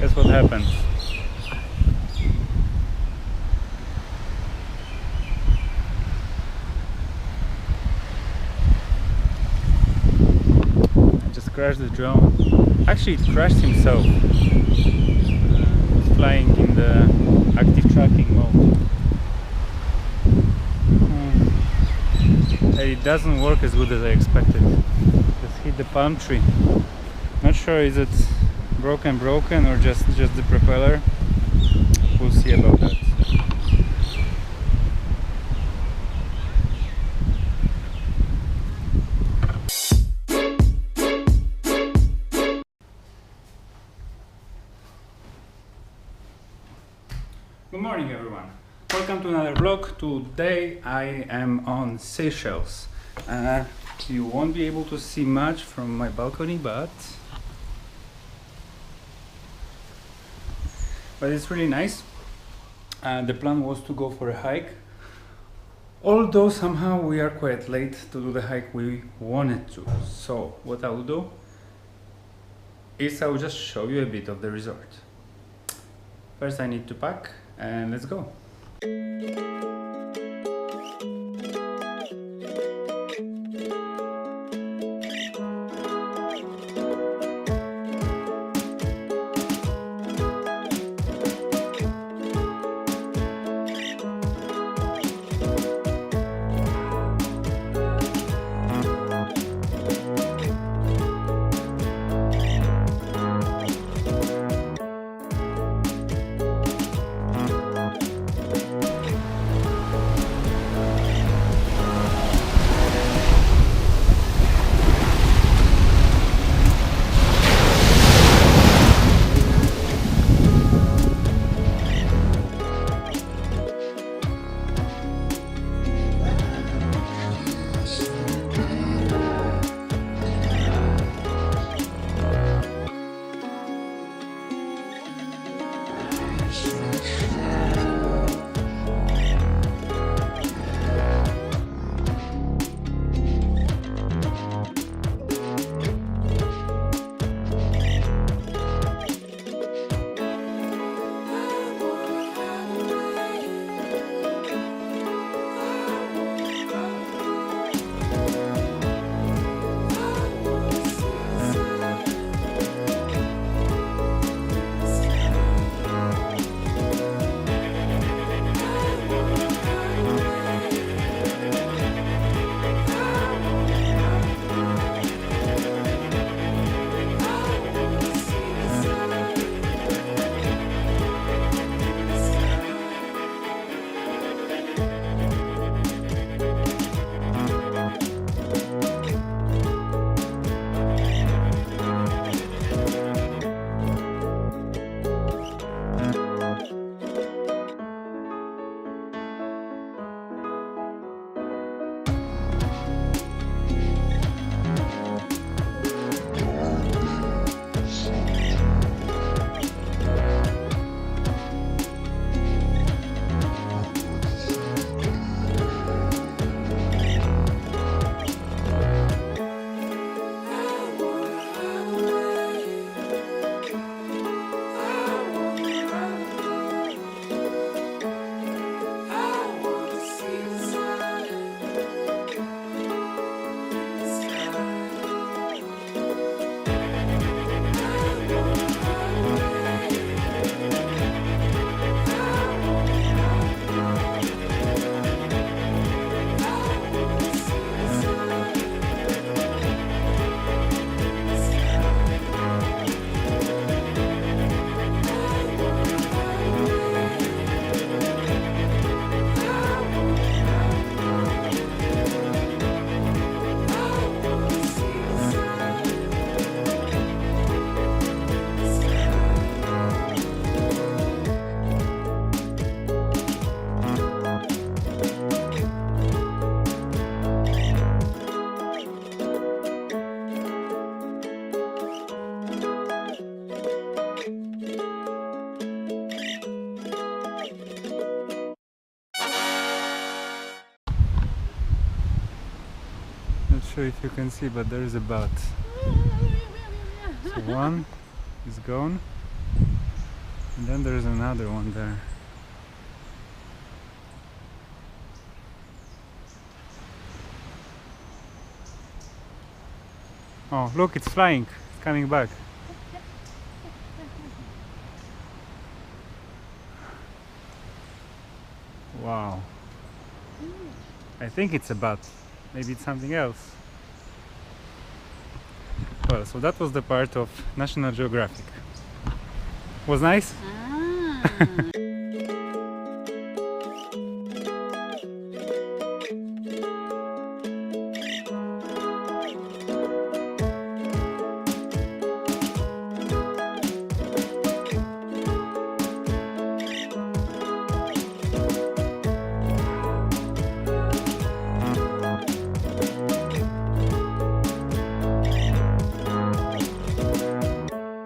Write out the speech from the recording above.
That's what happened. I just crashed the drone. Actually, it crashed himself. It was flying in the active tracking mode. It doesn't work as good as I expected. Just hit the palm tree. Not sure, is it broken or just the propeller? We'll see about that. Good morning everyone. Welcome to another vlog. Today I am on Seychelles. You won't be able to see much from my balcony, but it's really nice. The plan was to go for a hike, although somehow we are quite late to do the hike we wanted to. So what I will do is I will just show you a bit of the resort. First I need to pack and let's go. Sure if you can see, but there is a bat. So one is gone. And then there's another one there. Oh, look, it's flying. It's coming back. Wow. I think it's a bat. Maybe it's something else. Well, so that was the part of National Geographic. Was nice? Ah.